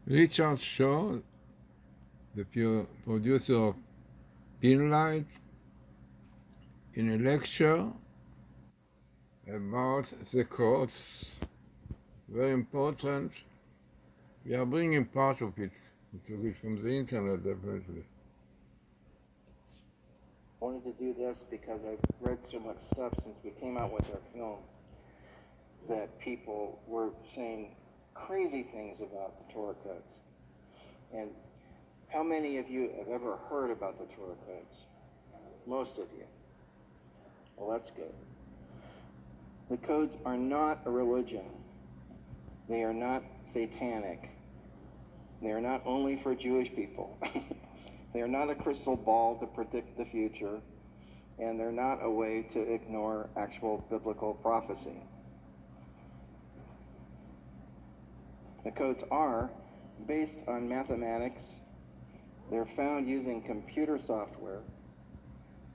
Richard Shaw, the producer of Pinlight, in a lecture about the codes. Very important. We are bringing part of it. We took it from the internet, definitely. I wanted to do this because I've read so much stuff since we came out with our film that people were saying crazy things about the Torah codes. And how many of you have ever heard about the Torah codes? Most of you. Well, that's good. The codes are not a religion. They are not satanic. They are not only for Jewish people. They are not a crystal ball to predict the future, and they're not a way to ignore actual biblical prophecy. The codes are based on mathematics. They're found using computer software.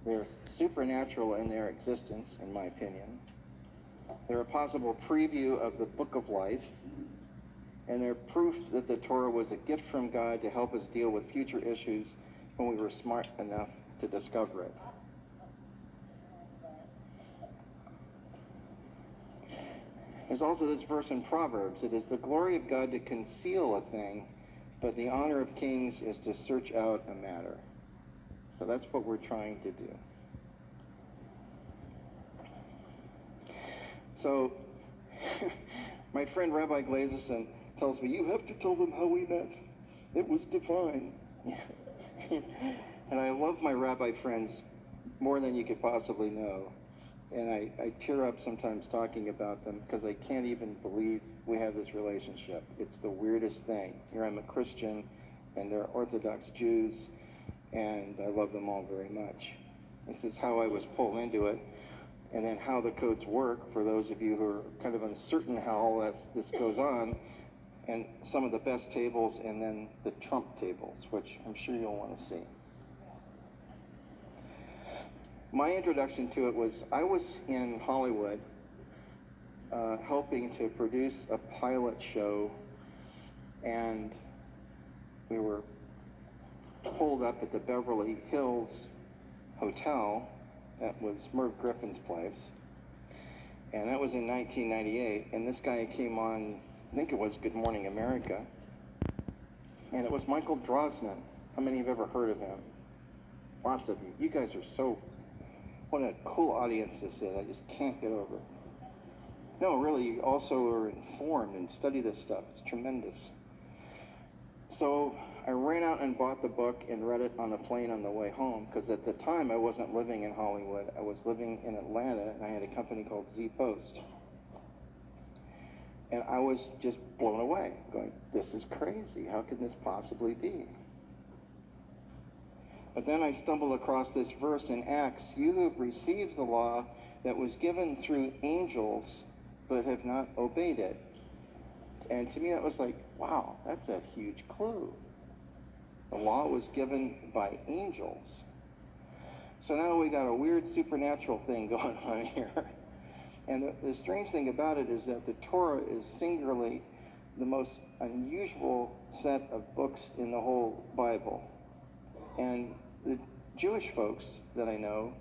They're supernatural in their existence, in my opinion. They're a possible preview of the book of life, and they're proof that the Torah was a gift from God to help us deal with future issues when we were smart enough to discover it. There's also this verse in Proverbs: it is the glory of God to conceal a thing, but the honor of kings is to search out a matter. So that's what we're trying to do. So my friend Rabbi Glazerson tells me, you have to tell them how we met. It was divine. And I love my rabbi friends more than you could possibly know. And I tear up sometimes talking about them because I can't even believe we have this relationship. It's the weirdest thing. Here I'm a Christian and they're Orthodox Jews, and I love them all very much. This is how I was pulled into it, and then how the codes work for those of you who are kind of uncertain how all this goes on, and some of the best tables, and then the Trump tables, which I'm sure you'll want to see. My introduction to it was, I was in Hollywood helping to produce a pilot show, and we were pulled up at the Beverly Hills Hotel. That was Merv Griffin's place, and that was in 1998, and this guy came on, I think it was Good Morning America, and it was Michael Drosnin. How many have ever heard of him? Lots of you. You guys are so, what a cool audience this is. I just can't get over it. No, really, you also are informed and study this stuff. It's tremendous. So I ran out and bought the book and read it on the plane on the way home, because at the time I wasn't living in Hollywood. I was living in Atlanta, and I had a company called Z Post. And I was just blown away, going, this is crazy. How can this possibly be? But then I stumbled across this verse in Acts: you have received the law that was given through angels, but have not obeyed it. And to me that was like, wow, that's a huge clue. The law was given by angels. So now we got a weird supernatural thing going on here. And the strange thing about it is that the Torah is singularly the most unusual set of books in the whole Bible. And the Jewish folks that I know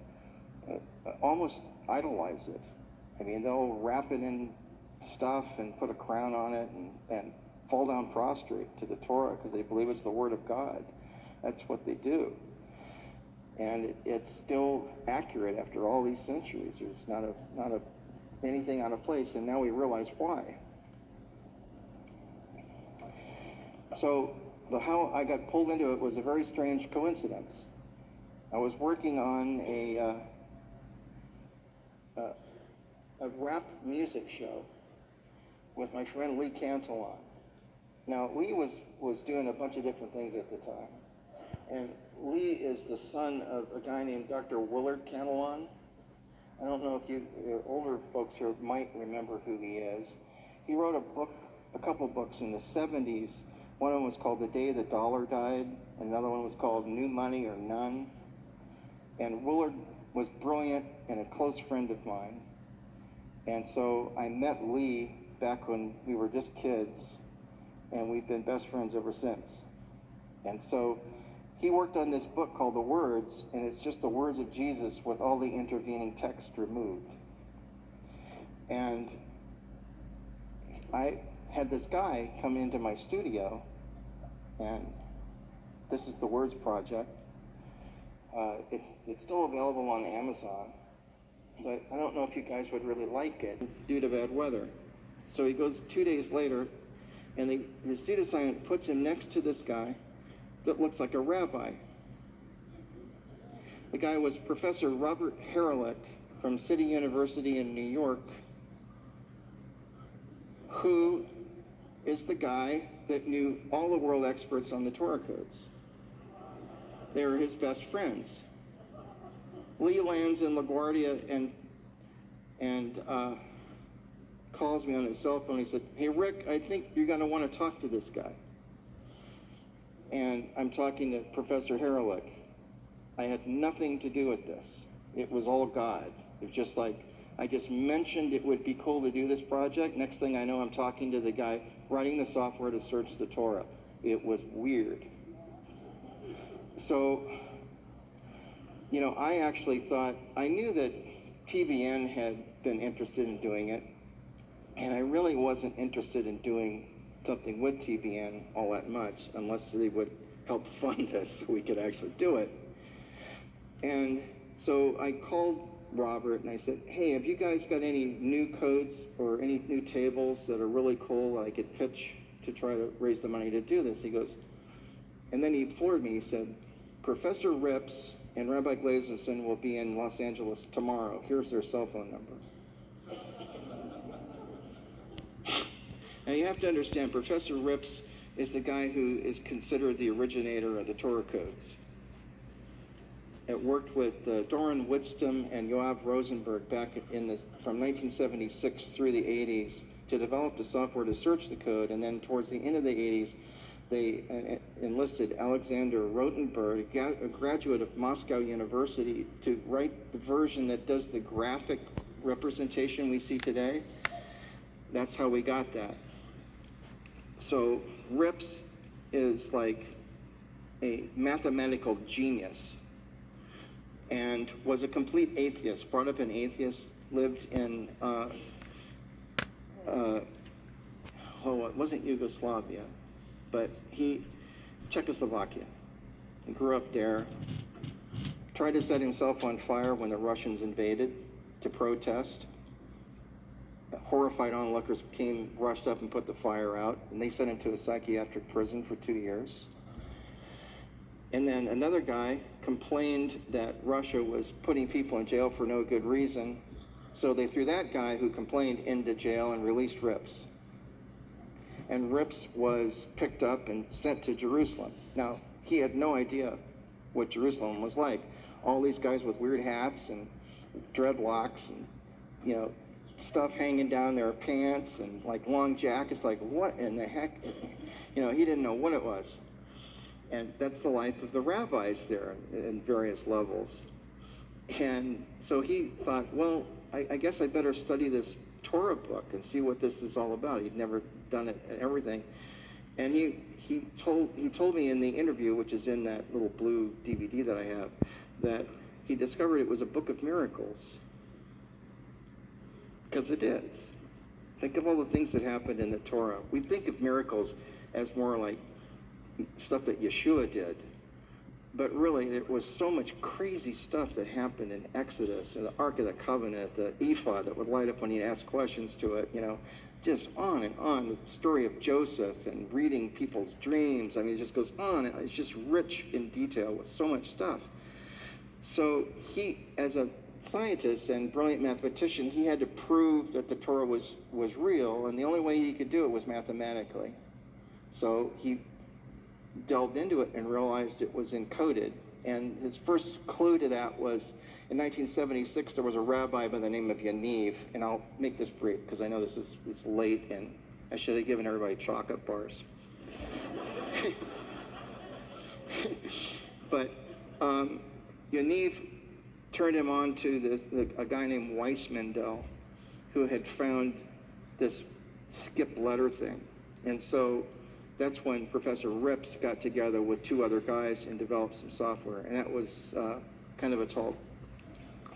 almost idolize it. I mean, they'll wrap it in stuff and put a crown on it and fall down prostrate to the Torah because they believe it's the Word of God. That's what they do. And it's still accurate after all these centuries. There's not anything out of place, and now we realize why. So how I got pulled into it was a very strange coincidence. I was working on a rap music show with my friend Lee Cantillon. Now, Lee was doing a bunch of different things at the time. And Lee is the son of a guy named Dr. Willard Cantillon. I don't know if you older folks here might remember who he is. He wrote a couple books in the 70s. One of them was called The Day the Dollar Died. Another one was called New Money or None. And Willard was brilliant and a close friend of mine. And so I met Lee back when we were just kids and we've been best friends ever since. And so he worked on this book called The Words, and it's just the words of Jesus with all the intervening text removed. And I had this guy come into my studio, and this is the Words Project. It's still available on Amazon, but I don't know if you guys would really like it due to bad weather. So he goes 2 days later, and his student assignment puts him next to this guy that looks like a rabbi. The guy was Professor Robert Haralick from City University in New York, who is the guy that knew all the world experts on the Torah codes. They were his best friends. Lee lands in LaGuardia and calls me on his cell phone. He said, "Hey, Rick, I think you're going to want to talk to this guy." And I'm talking to Professor Haralick. I had nothing to do with this. It was all God. It was just like, I just mentioned it would be cool to do this project. Next thing I know, I'm talking to the guy writing the software to search the Torah. It was weird. So, you know, I actually thought, I knew that TVN had been interested in doing it, and I really wasn't interested in doing something with TVN all that much, unless they would help fund this so we could actually do it. And so I called Robert and I said, "Hey, have you guys got any new codes or any new tables that are really cool that I could pitch to try to raise the money to do this?" He goes, and then he floored me. He said, "Professor Rips and Rabbi Glazerson will be in Los Angeles tomorrow. Here's their cell phone number." Now you have to understand, Professor Rips is the guy who is considered the originator of the Torah codes. It worked with Doran Whitston and Yoav Rosenberg back from 1976 through the 80s to develop the software to search the code, and then towards the end of the 80s, they enlisted Alexander Rotenberg, a graduate of Moscow University, to write the version that does the graphic representation we see today. That's how we got that. So Rips is like a mathematical genius and was a complete atheist, brought up an atheist, lived in, it wasn't Yugoslavia, but Czechoslovakia. He grew up there, tried to set himself on fire when the Russians invaded to protest. Horrified onlookers rushed up and put the fire out, and they sent him to a psychiatric prison for 2 years. And then another guy complained that Russia was putting people in jail for no good reason, so they threw that guy who complained into jail and released Rips. And Rips was picked up and sent to Jerusalem. Now, he had no idea what Jerusalem was like. All these guys with weird hats and dreadlocks and, you know, stuff hanging down their pants and like long jackets, like what in the heck? You know, he didn't know what it was. And that's the life of the rabbis there in various levels. And so he thought, well, I guess I better study this Torah book and see what this is all about. He'd never done it and everything. And he told me in the interview, which is in that little blue DVD that I have, that he discovered it was a book of miracles. Because it is. Think of all the things that happened in the Torah. We think of miracles as more like stuff that Yeshua did. But really, there was so much crazy stuff that happened in Exodus, the Ark of the Covenant, the ephod that would light up when you'd ask questions to it, you know, just on and on. The story of Joseph and reading people's dreams. I mean, it just goes on. It's just rich in detail with so much stuff. So he, as a scientist and brilliant mathematician, he had to prove that the Torah was real, and the only way he could do it was mathematically. So he delved into it and realized it was encoded. And his first clue to that was in 1976, there was a rabbi by the name of Yaniv, and I'll make this brief because I know it's late and I should have given everybody chocolate bars. But Yaniv turned him on to a guy named Weissmandel, who had found this skip letter thing. And so that's when Professor Rips got together with two other guys and developed some software, and that was kind of a tall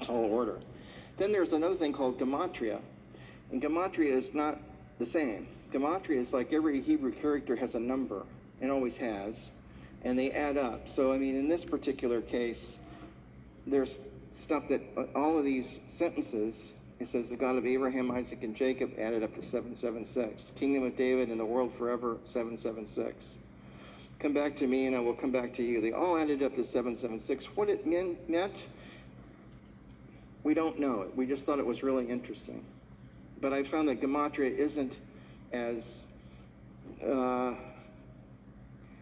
order. Then there's another thing called gematria, and gematria is not the same. Gematria is like every Hebrew character has a number, and always has, and they add up. So, I mean, in this particular case, there's stuff that all of these sentences, it says the God of Abraham, Isaac, and Jacob added up to 776. Kingdom of David and the world forever, 776. Come back to me and I will come back to you. They all added up to 776. What it meant, we don't know. We just thought it was really interesting. But I found that gematria isn't as, I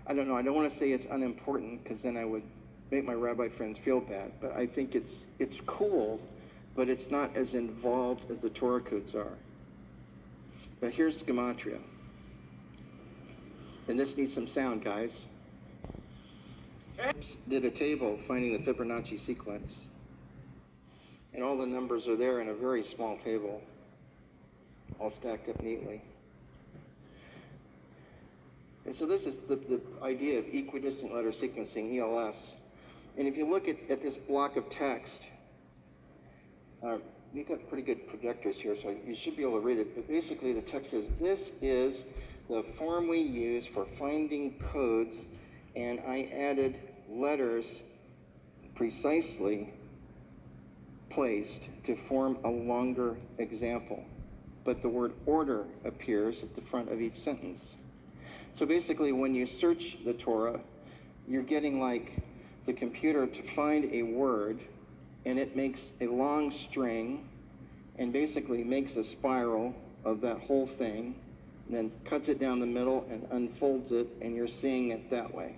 don't know, I don't want to say it's unimportant because then I would make my rabbi friends feel bad, but I think it's cool, but it's not as involved as the Torah codes are. But here's gematria. And this needs some sound, guys. Did a table finding the Fibonacci sequence. And all the numbers are there in a very small table, all stacked up neatly. And so this is the idea of equidistant letter sequencing, ELS. And if you look at this block of text, we've got pretty good projectors here, so you should be able to read it. But basically the text says, this is the form we use for finding codes, and I added letters precisely placed to form a longer example. But the word order appears at the front of each sentence. So basically when you search the Torah, you're getting like the computer to find a word, and it makes a long string and basically makes a spiral of that whole thing, and then cuts it down the middle and unfolds it, and you're seeing it that way.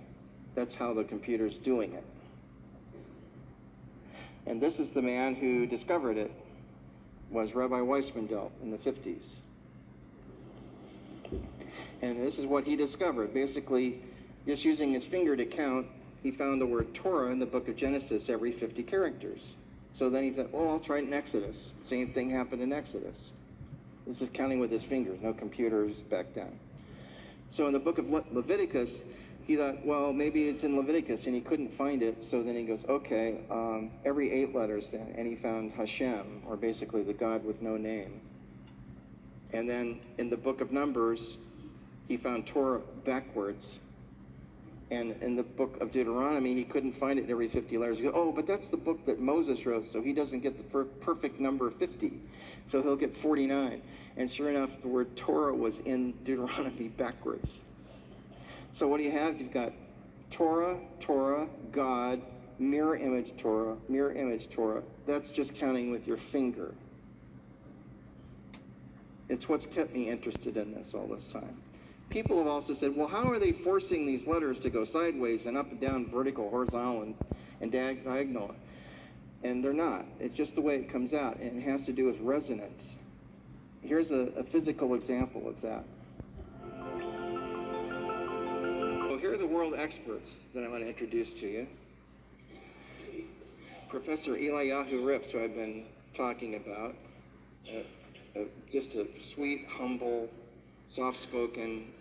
That's how the computer's doing it. And this is the man who discovered it, was Rabbi Weissmandel in the 50s. And this is what he discovered. Basically, just using his finger to count, he found the word Torah in the book of Genesis every 50 characters. So then he thought, well, I'll try it in Exodus. Same thing happened in Exodus. This is counting with his fingers, no computers back then. So in the book of Leviticus, he thought, well, maybe it's in Leviticus, and he couldn't find it. So then he goes, okay, every 8 letters then. And he found Hashem, or basically the God with no name. And then in the book of Numbers, he found Torah backwards. And in the book of Deuteronomy, he couldn't find it in every 50 letters. He goes, oh, but that's the book that Moses wrote, so he doesn't get the perfect number 50. So he'll get 49. And sure enough, the word Torah was in Deuteronomy backwards. So what do you have? You've got Torah, Torah, God, mirror image Torah, mirror image Torah. That's just counting with your finger. It's what's kept me interested in this all this time. People have also said, well, how are they forcing these letters to go sideways and up and down, vertical, horizontal, and diagonal? And they're not. It's just the way it comes out, and it has to do with resonance. Here's a physical example of that. So here are the world experts that I want to introduce to you. Professor Matityahu Rips, who I've been talking about, just a sweet, humble, soft-spoken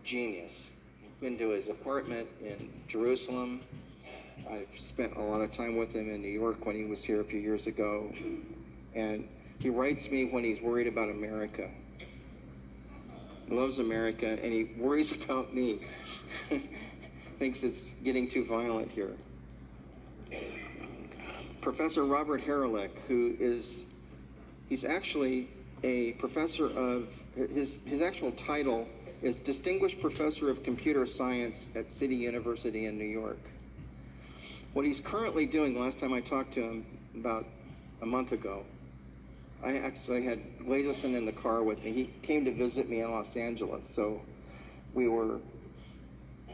genius. I've been to his apartment in Jerusalem. I've spent a lot of time with him in New York when he was here a few years ago. And he writes me when he's worried about America. He loves America, and he worries about me. Thinks it's getting too violent here. Professor Robert Haralick, he's actually a professor of, his actual title is Distinguished Professor of Computer Science at City University in New York. What he's currently doing, the last time I talked to him about a month ago, I actually had Glazerson in the car with me. He came to visit me in Los Angeles, so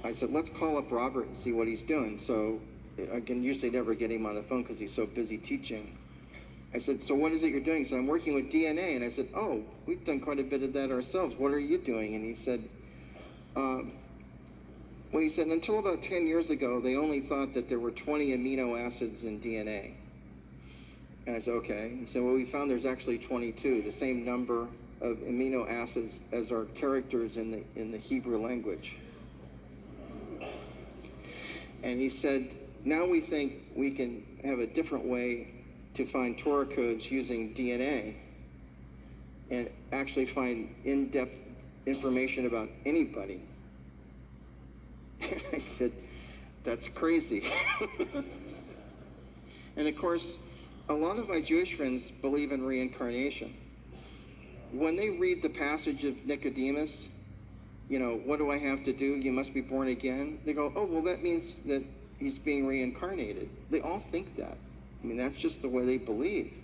I said, let's call up Robert and see what he's doing. So I can usually never get him on the phone because he's so busy teaching. I said, so what is it you're doing? He said, I'm working with DNA. And I said, oh, we've done quite a bit of that ourselves. What are you doing? And he said, until about 10 years ago, they only thought that there were 20 amino acids in DNA. And I said, okay. He said, well, we found there's actually 22, the same number of amino acids as our characters in the Hebrew language. And he said, now we think we can have a different way to find Torah codes using DNA and actually find in-depth information about anybody. I said, that's crazy. And of course, a lot of my Jewish friends believe in reincarnation. When they read the passage of Nicodemus, you know, what do I have to do? You must be born again. They go, oh, well, that means that he's being reincarnated. They all think that. I mean, that's just the way they believe.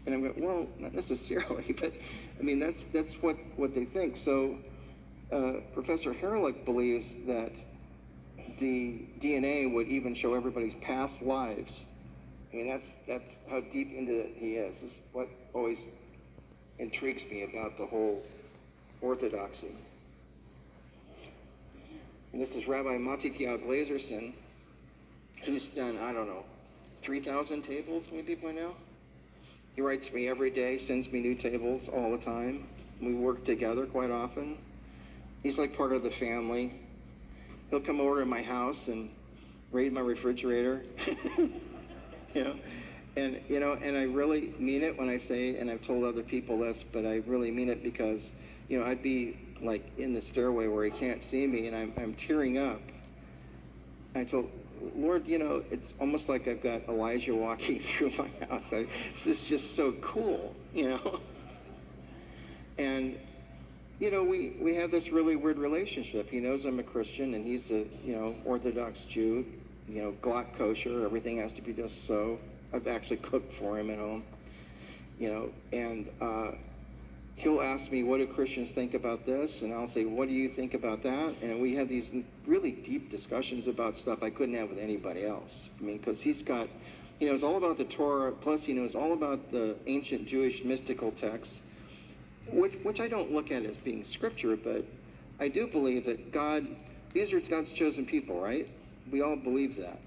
And I'm going, well, not necessarily, but I mean, that's what they think. So Professor Herlick believes that the DNA would even show everybody's past lives. I mean, that's how deep into it he is. This is what always intrigues me about the whole orthodoxy. And this is Rabbi Matityahu Glazerson, who's done, I don't know, 3,000 tables maybe by now. He writes me every day, sends me new tables all the time. We work together quite often. He's like part of the family. He'll come over to my house and raid my refrigerator. And I really mean it when I say, and I've told other people this, but I really mean it because, you know, I'd be like in the stairway where he can't see me, and I'm tearing up. I told Lord, you know, it's almost like I've got Elijah walking through my house. This is just so cool, you know. And you know, we have this really weird relationship. He knows I'm a Christian, and he's a, you know, Orthodox Jew. You know, Glock kosher. Everything has to be just so. I've actually cooked for him at home. You know, and he'll ask me, what do Christians think about this? And I'll say, what do you think about that? And we have these really deep discussions about stuff I couldn't have with anybody else. I mean, because he's got, he knows all about the Torah, plus he knows all about the ancient Jewish mystical texts, which I don't look at as being scripture, but I do believe that God, these are God's chosen people, right? We all believe that.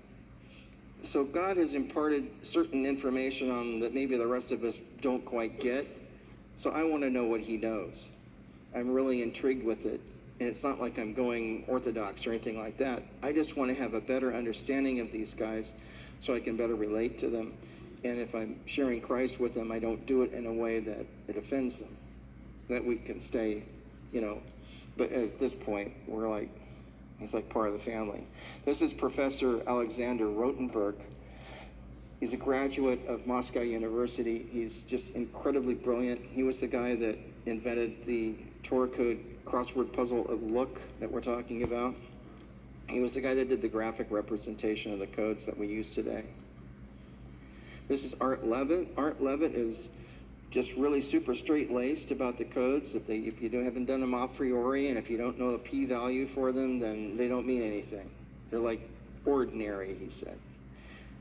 So God has imparted certain information on that maybe the rest of us don't quite get. So I want to know what he knows. I'm really intrigued with it. And it's not like I'm going Orthodox or anything like that. I just want to have a better understanding of these guys so I can better relate to them. And if I'm sharing Christ with them, I don't do it in a way that it offends them. That we can stay, you know. But at this point, we're like, he's like part of the family. This is Professor Alexander Rotenberg. He's a graduate of Moscow University. He's just incredibly brilliant. He was the guy that invented the Torah code crossword puzzle of Look that we're talking about. He was the guy that did the graphic representation of the codes that we use today. This is Art Levitt. Art Levitt is just really super straight-laced about the codes. If you haven't done them a priori, and if you don't know the p-value for them, then they don't mean anything. They're like ordinary, he said.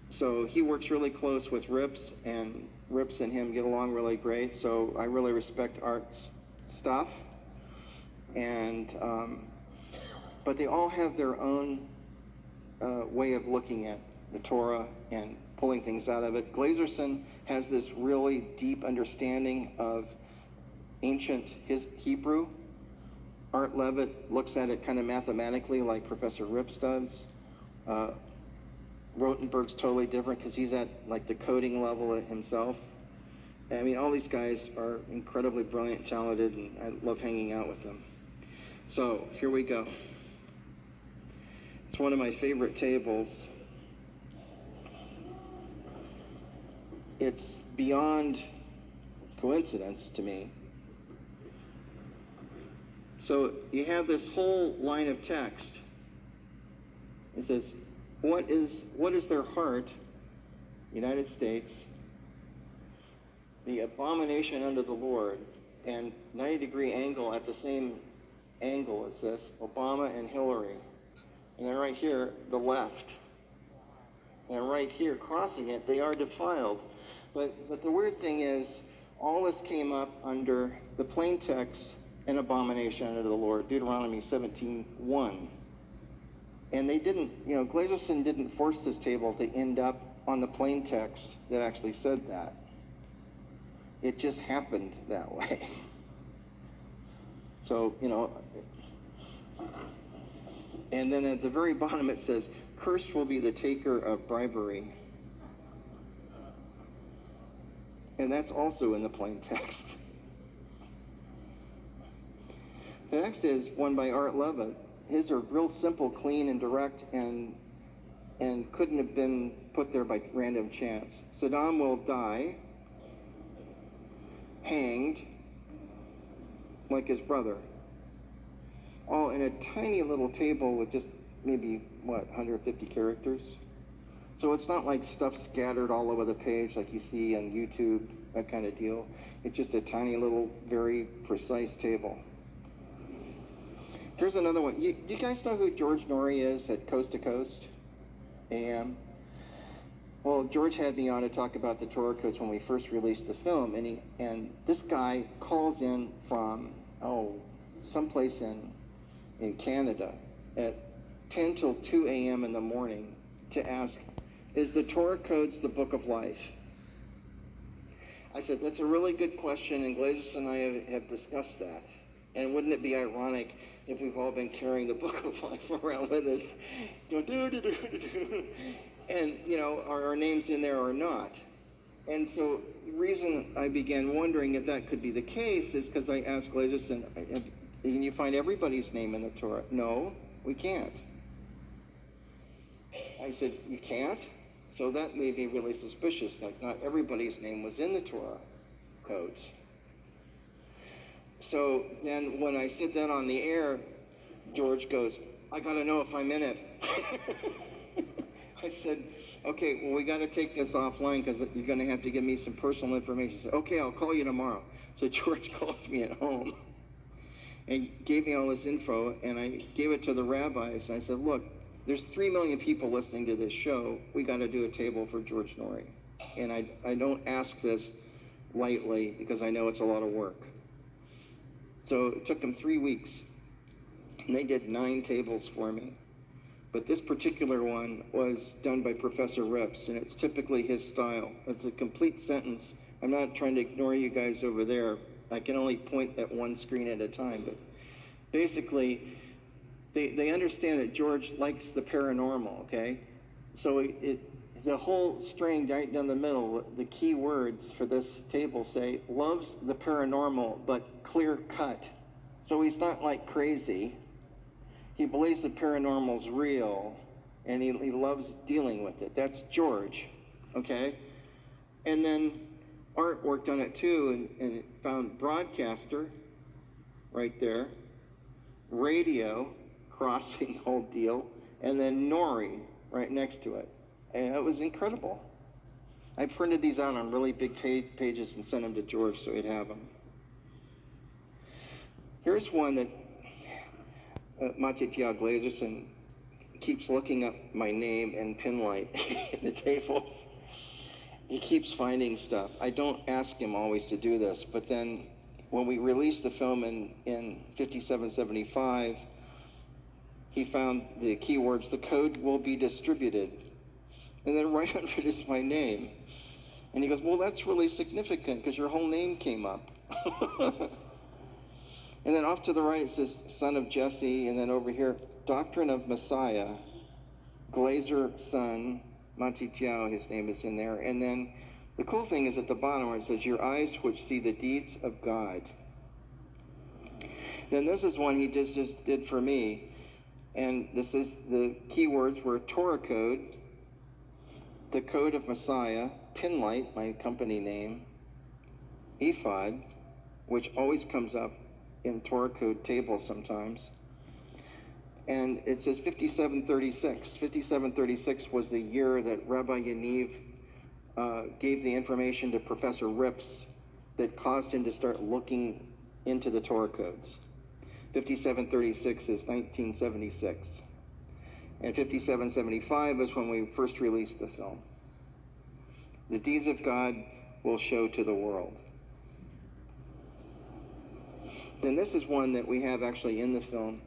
So he works really close with Rips, and Rips and him get along really great. So I really respect Art's stuff. And but they all have their own way of looking at the Torah and pulling things out of it. Glazerson has this really deep understanding of ancient Hebrew. Art Levitt looks at it kind of mathematically like Professor Rips does. Rotenberg's totally different because he's at like the coding level himself. I mean, all these guys are incredibly brilliant, talented, and I love hanging out with them. So here we go. It's one of my favorite tables. It's beyond coincidence to me. So you have this whole line of text. It says, what is their heart, United States, the abomination unto the Lord, and 90-degree angle at the same angle as this, Obama and Hillary. And then right here, the left. And right here, crossing it, they are defiled. But the weird thing is, all this came up under the plain text, an abomination unto the Lord, Deuteronomy 17:1. And they didn't, you know, Glazerson didn't force this table to end up on the plain text that actually said that. It just happened that way. So, and then at the very bottom it says, "Cursed will be the taker of bribery." And that's also in the plain text. The next is one by Art Levitt. His are real simple, clean, and direct, and couldn't have been put there by random chance. Saddam will die, hanged, like his brother. All in a tiny little table with just maybe, 150 characters? So it's not like stuff scattered all over the page like you see on YouTube, that kind of deal. It's just a tiny little, very precise table. Here's another one. You guys know who George Norrie is at Coast to Coast AM? Well, George had me on to talk about the Torah codes when we first released the film, and this guy calls in from someplace in Canada at 10 till 2 a.m. in the morning to ask, is the Torah codes the book of life? I said, that's a really good question, and Glazerson and I have discussed that. And wouldn't it be ironic if we've all been carrying the book of life around with us, and our names in there or not? And so the reason I began wondering if that could be the case is because I asked Glazerson, can you find everybody's name in the Torah? No, we can't. I said, you can't? So that made me really suspicious, like not everybody's name was in the Torah codes. So then when I said that on the air, George goes, I gotta know if I'm in it. I said, okay, well, we gotta take this offline because you're gonna have to give me some personal information. He said, okay, I'll call you tomorrow. So George calls me at home and gave me all this info, and I gave it to the rabbis. I said, look, there's 3 million people listening to this show. We gotta do a table for George Norrie. And I don't ask this lightly because I know it's a lot of work. So it took them 3 weeks, and they did 9 tables for me. But this particular one was done by Professor Rips, and it's typically his style. It's a complete sentence. I'm not trying to ignore you guys over there. I can only point at one screen at a time. But basically, they understand that George likes the paranormal, okay? So the whole string right down the middle, the key words for this table say, loves the paranormal, but clear cut. So he's not like crazy. He believes the paranormal's real, and he loves dealing with it. That's George, okay? And then Art worked on it too, and found broadcaster right there, radio, crossing the whole deal, and then Norrie right next to it. And it was incredible. I printed these out on really big pages and sent them to George so he'd have them. Here's one that Matityahu Glazerson keeps looking up my name and pin light in the tables. He keeps finding stuff. I don't ask him always to do this, but then when we released the film in 5775, he found the keywords, the code will be distributed. And then right under it is my name. And he goes, well, that's really significant because your whole name came up. And then off to the right it says, son of Jesse, and then over here, doctrine of Messiah, Glazerson, Matityahu, his name is in there. And then the cool thing is at the bottom where it says, your eyes which see the deeds of God. Then this is one he just did for me. And this is, the keywords were Torah code, the code of Messiah, Pinlight, my company name, ephod, which always comes up in Torah code tables sometimes. And it says 5736. 5736 was the year that Rabbi Yaniv gave the information to Professor Rips that caused him to start looking into the Torah codes. 5736 is 1976. And 5775 is when we first released the film. The deeds of God will show to the world. Then this is one that we have actually in the film.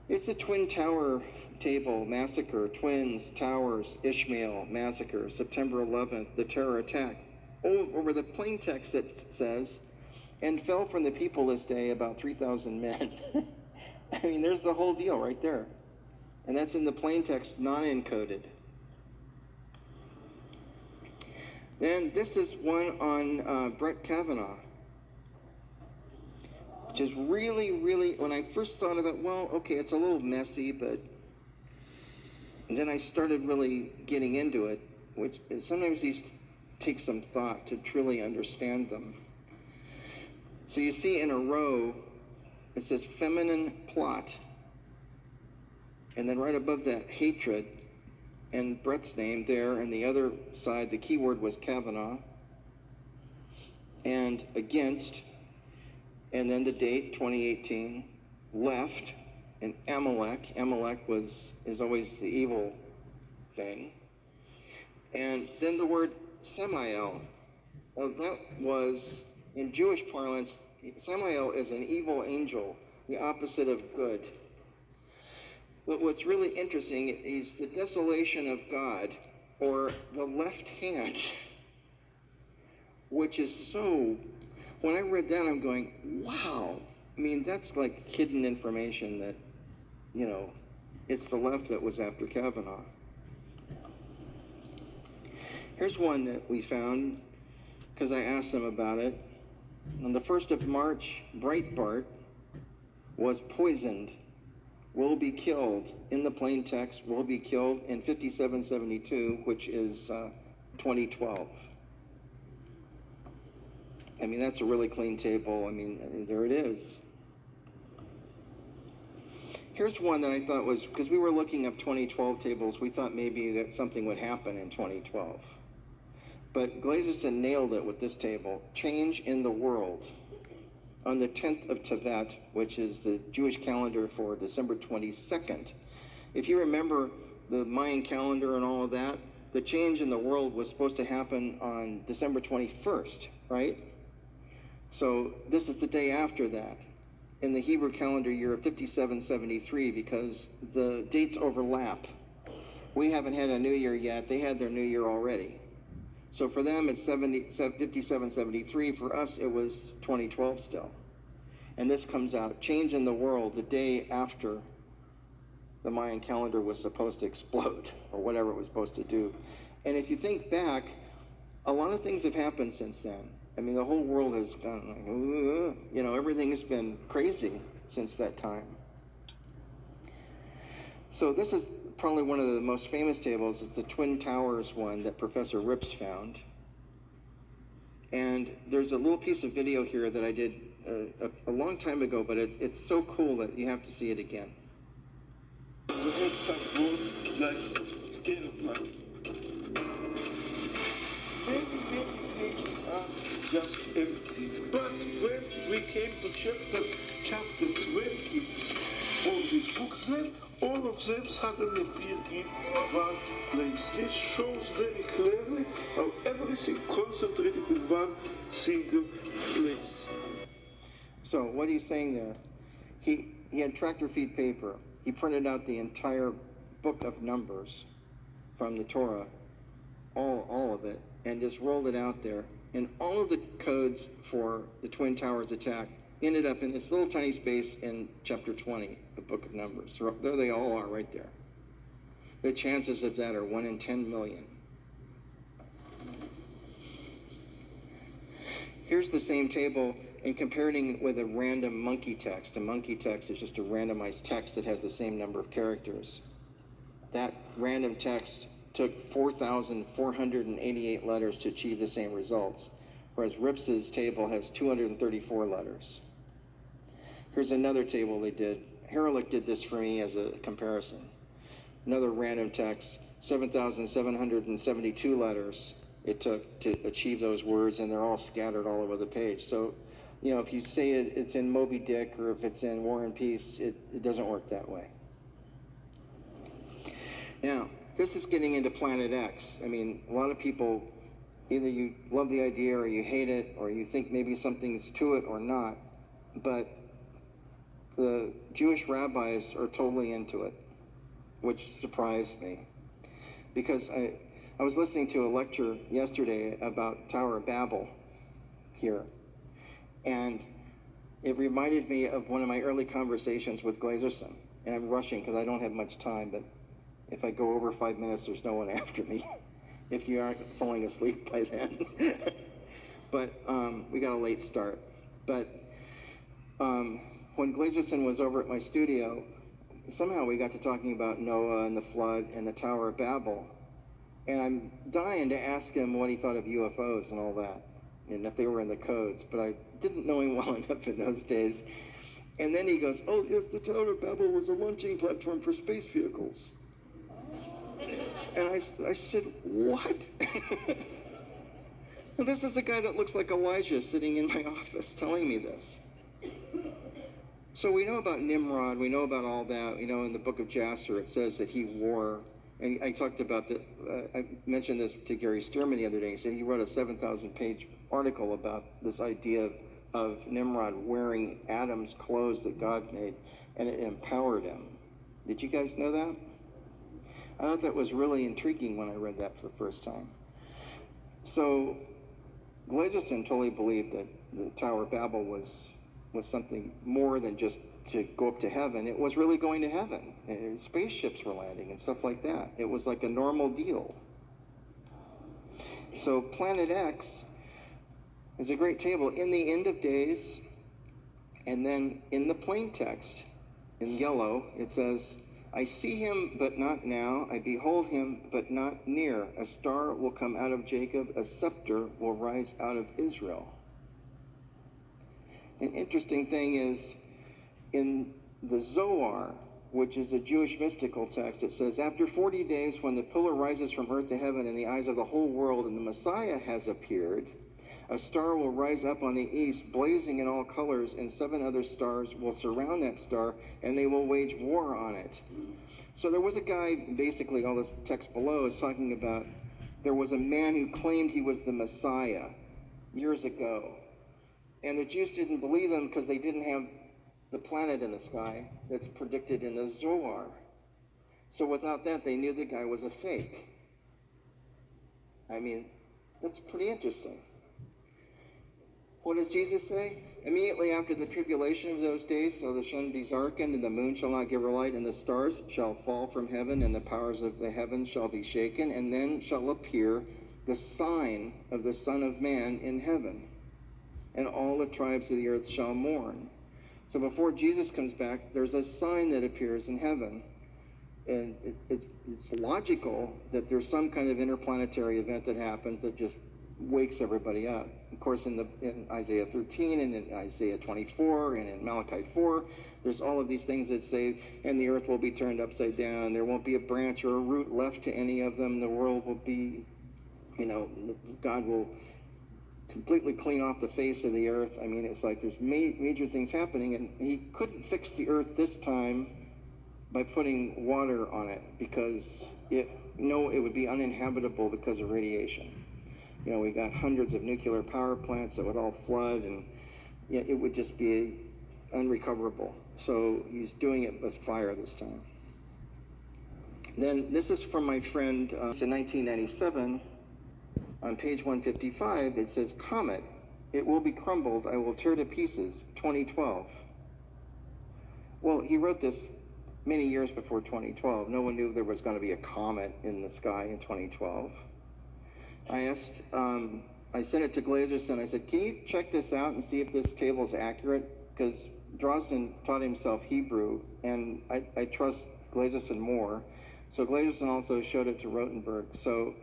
It's the Twin Tower table massacre, twins, towers, Ishmael massacre, September 11th, the terror attack. Over the plain text it says, And fell from the people this day about 3,000 men. I mean, there's the whole deal right there. And that's in the plain text, non-encoded. Then this is one on Brett Kavanaugh, which is really, really, when I first thought of it, well, okay, it's a little messy, but then I started really getting into it, which sometimes these take some thought to truly understand them. So you see in a row, it says feminine plot. And then right above that, hatred. And Brett's name there, and the other side, the key word was Kavanaugh. And against, and then the date, 2018, left, and Amalek. Amalek is always the evil thing. And then the word Samael. Well, that was, in Jewish parlance, Samael is an evil angel, the opposite of good. But what's really interesting is the desolation of God, or the left hand, which is so, when I read that, I'm going, wow. I mean, that's like hidden information that, you know, it's the left that was after Kavanaugh. Here's one that we found, because I asked them about it. On the 1st of March, Breitbart was poisoned, will be killed, in the plain text, will be killed in 5772, which is 2012. I mean, that's a really clean table. I mean, there it is. Here's one that I thought was, because we were looking up 2012 tables, we thought maybe that something would happen in 2012. But Glazerson nailed it with this table. Change in the world. On the 10th of Tevet, which is the Jewish calendar for December 22nd. If you remember the Mayan calendar and all of that, the change in the world was supposed to happen on December 21st, right? So this is the day after that in the Hebrew calendar year of 5773, because the dates overlap. We haven't had a new year yet. They had their new year already. So for them, it's 5773. For us, it was 2012 still. And this comes out, change in the world, the day after the Mayan calendar was supposed to explode, or whatever it was supposed to do. And if you think back, a lot of things have happened since then. I mean, the whole world has gone like, you know, everything has been crazy since that time. So this is probably one of the most famous tables. It's the Twin Towers one that Professor Rips found. And there's a little piece of video here that I did a long time ago, but it's so cool that you have to see it again. Pages are just empty. But when we came to chapter 20 of this book, then all of them suddenly appear in one place. This shows very clearly how everything concentrated in one single place. So what he's saying there, he had tractor feed paper. He printed out the entire book of Numbers from the Torah, all of it, and just rolled it out there. And all of the codes for the Twin Towers attack ended up in this little tiny space in chapter 20, the book of Numbers. There they all are right there. The chances of that are 1 in 10 million. Here's the same table, and comparing it with a random monkey text. A monkey text is just a randomized text that has the same number of characters. That random text took 4,488 letters to achieve the same results, whereas Rips's table has 234 letters. Here's another table they did. Herelick did this for me as a comparison. Another random text, 7,772 letters it took to achieve those words, and they're all scattered all over the page. So, you know, if you say it's in Moby Dick or if it's in War and Peace, it doesn't work that way. Now, this is getting into Planet X. I mean, a lot of people, either you love the idea or you hate it, or you think maybe something's to it or not, but the Jewish rabbis are totally into it, which surprised me. Because I was listening to a lecture yesterday about Tower of Babel here, And it reminded me of one of my early conversations with Glazerson. And I'm rushing because I don't have much time, but if I go over 5 minutes, there's no one after me, if you aren't falling asleep by then. But we got a late start. But when Glazerson was over at my studio, somehow we got to talking about Noah and the flood and the Tower of Babel. And I'm dying to ask him what he thought of UFOs and all that, and if they were in the codes, but I didn't know him well enough in those days. And then he goes, oh yes, the Tower of Babel was a launching platform for space vehicles. And I said, what? And this is a guy that looks like Elijah sitting in my office telling me this. So we know about Nimrod, we know about all that. You know, in the book of Jasher, it says that he wore, and I talked about that, I mentioned this to Gary Stearman the other day. He said he wrote a 7,000-page article about this idea of Nimrod wearing Adam's clothes that God made, and it empowered him. Did you guys know that? I thought that was really intriguing when I read that for the first time. So Glazerson totally believed that the Tower of Babel was something more than just to go up to heaven. It was really going to heaven. And spaceships were landing and stuff like that. It was like a normal deal. So Planet X is a great table. In the end of days, and then in the plain text, in yellow, it says, I see him, but not now. I behold him, but not near. A star will come out of Jacob. A scepter will rise out of Israel. An interesting thing is, in the Zohar, which is a Jewish mystical text, it says, after 40 days, when the pillar rises from earth to heaven in the eyes of the whole world and the Messiah has appeared, a star will rise up on the east, blazing in all colors, and 7 other stars will surround that star, and they will wage war on it. So there was a guy, basically all this text below is talking about, there was a man who claimed he was the Messiah years ago. And the Jews didn't believe him because they didn't have the planet in the sky that's predicted in the Zohar. So without that, they knew the guy was a fake. I mean, that's pretty interesting. What does Jesus say? Immediately after the tribulation of those days, so the sun be darkened, and the moon shall not give her light, and the stars shall fall from heaven, and the powers of the heavens shall be shaken, and then shall appear the sign of the Son of Man in heaven. And all the tribes of the earth shall mourn. So before Jesus comes back, there's a sign that appears in heaven. And it's logical that there's some kind of interplanetary event that happens that just wakes everybody up. Of course, in Isaiah 13 and in Isaiah 24 and in Malachi 4, there's all of these things that say, and the earth will be turned upside down. There won't be a branch or a root left to any of them. The world will be, God will completely clean off the face of the earth. I mean, it's like there's major things happening, and he couldn't fix the earth this time by putting water on it because it would be uninhabitable because of radiation. We got hundreds of nuclear power plants that would all flood, and it would just be unrecoverable. So he's doing it with fire this time. Then this is from my friend in 1997. On page 155, it says, Comet, it will be crumbled, I will tear to pieces, 2012. Well, he wrote this many years before 2012. No one knew there was going to be a comet in the sky in 2012. I sent it to Glazerson. I said, can you check this out and see if this table is accurate? Because Drosten taught himself Hebrew, and I trust Glazerson more. So Glazerson also showed it to Rotenberg. So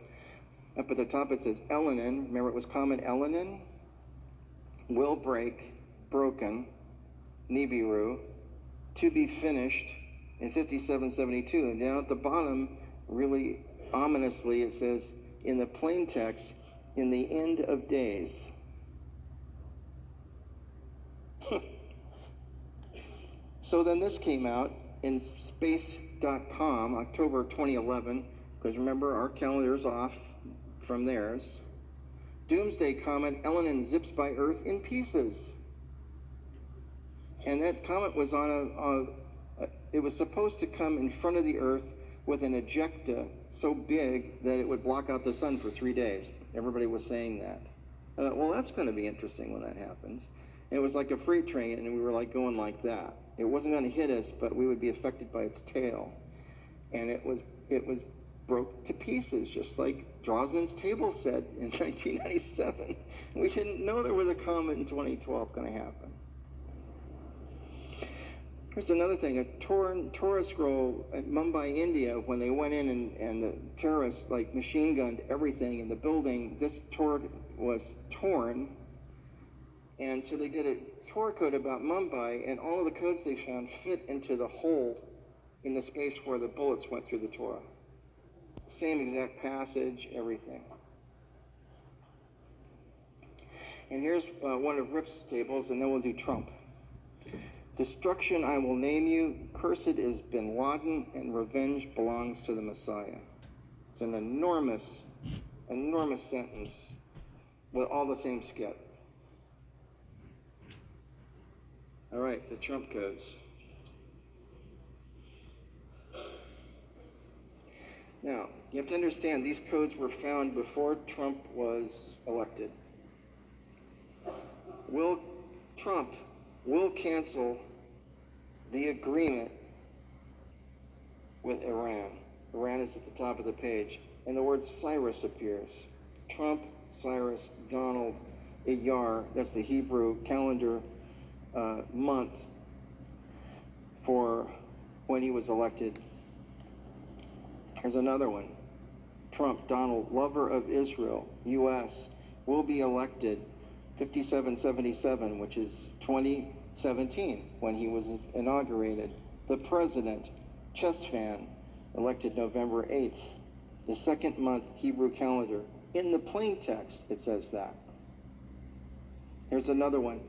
up at the top it says Elenin, remember it was comet Elenin, will break, broken, Nibiru, to be finished in 5772. And down at the bottom, really ominously, it says in the plain text, in the end of days. So then this came out in space.com, October 2011, because remember our calendar is off from theirs. Doomsday comet Elenin zips by Earth in pieces. And that comet was it was supposed to come in front of the Earth with an ejecta so big that it would block out the sun for 3 days. Everybody was saying that. Well, that's going to be interesting when that happens. It was like a freight train, and we were like going like that. It wasn't going to hit us, but we would be affected by its tail. And it was broke to pieces, just like Drosnin's table said in 1997. We didn't know there was a comet in 2012 going to happen. Here's another thing, a Torah scroll at Mumbai, India, when they went in and the terrorists like machine gunned everything in the building, this Torah was torn. And so they did a Torah code about Mumbai, and all of the codes they found fit into the hole in the space where the bullets went through the Torah. Same exact passage, everything. And here's one of Rip's tables, and then we'll do Trump. Destruction I will name you, cursed is bin Laden, and revenge belongs to the Messiah. It's an enormous sentence with all the same skit. All right, the Trump codes. Now, you have to understand these codes were found before Trump was elected. Trump will cancel the agreement with Iran. Iran is at the top of the page. And the word Cyrus appears. Trump, Cyrus, Donald, Iyar, that's the Hebrew calendar month for when he was elected. Here's another one. Trump, Donald, lover of Israel, U.S., will be elected 5777, which is 2017, when he was inaugurated. The president, chess fan, elected November 8th, the second month Hebrew calendar. In the plain text, it says that. Here's another one.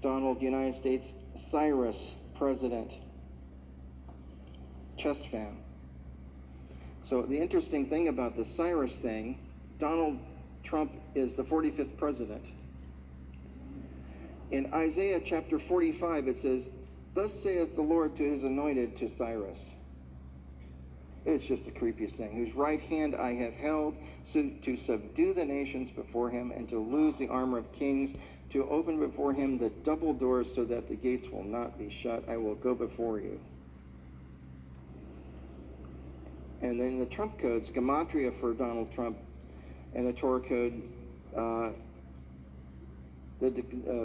Donald, United States, Cyrus, president, chess fan. So the interesting thing about the Cyrus thing, Donald Trump is the 45th president. In Isaiah chapter 45, it says, "Thus saith the Lord to his anointed, to Cyrus." It's just the creepiest thing. "Whose right hand I have held, so to subdue the nations before him, and to loose the armor of kings, to open before him the double doors, so that the gates will not be shut. I will go before you." And then the Trump codes, gematria for Donald Trump, and the Torah code,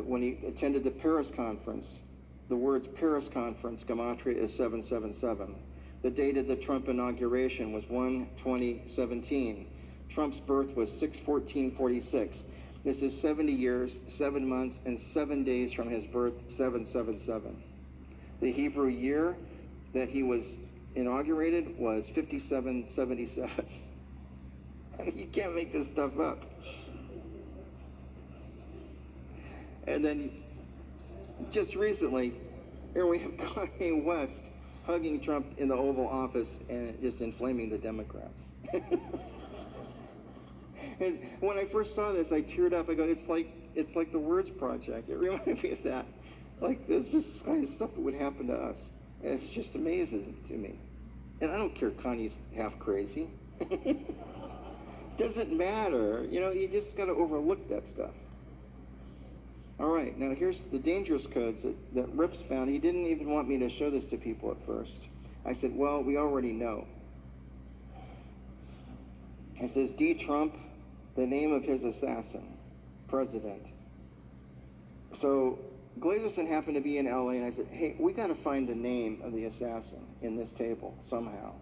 when he attended the Paris conference, the words Paris conference, gematria is 777. The date of the Trump inauguration was 1/20/17. Trump's birth was 6/14/46. This is 70 years, 7 months, and 7 days from his birth, 777. The Hebrew year that he was inaugurated was 5777. I mean, you can't make this stuff up. And then just recently, here we have Kanye West hugging Trump in the Oval Office and just inflaming the Democrats. And when I first saw this, I teared up. I go, it's like the Words Project. It reminded me of that. Like, this is kind of stuff that would happen to us. And it's just amazing to me. And I don't care if Kanye's half crazy. Doesn't matter. You know, you just got to overlook that stuff. All right, now here's the dangerous codes that Rips found. He didn't even want me to show this to people at first. I said, well, we already know. It says, D. Trump, the name of his assassin, president. So Glazerson happened to be in LA, and I said, hey, we got to find the name of the assassin in this table somehow.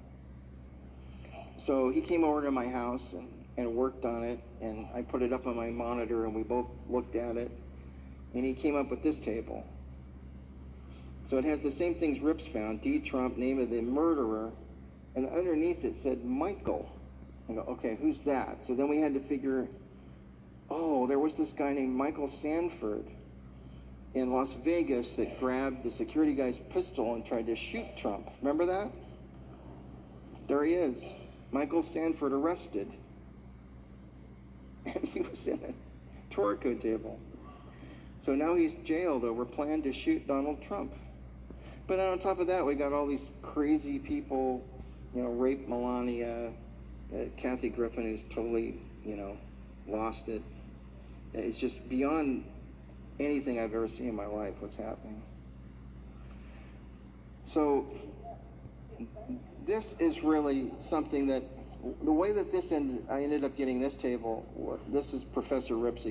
So he came over to my house and worked on it, and I put it up on my monitor, and we both looked at it, and he came up with this table. So it has the same things Rips found, D. Trump, name of the murderer, and underneath it said Michael. I go, okay, who's that? So then we had to figure, oh, there was this guy named Michael Sanford in Las Vegas that grabbed the security guy's pistol and tried to shoot Trump. Remember that? There he is. Michael Sanford arrested. And he was in a Torah code table. So now he's jailed over plan to shoot Donald Trump. But on top of that, we got all these crazy people, rape Melania, Kathy Griffin, who's totally, lost it. It's just beyond anything I've ever seen in my life, what's happening. So this is really something that, the way that I ended up getting this table, this is Professor Ripsey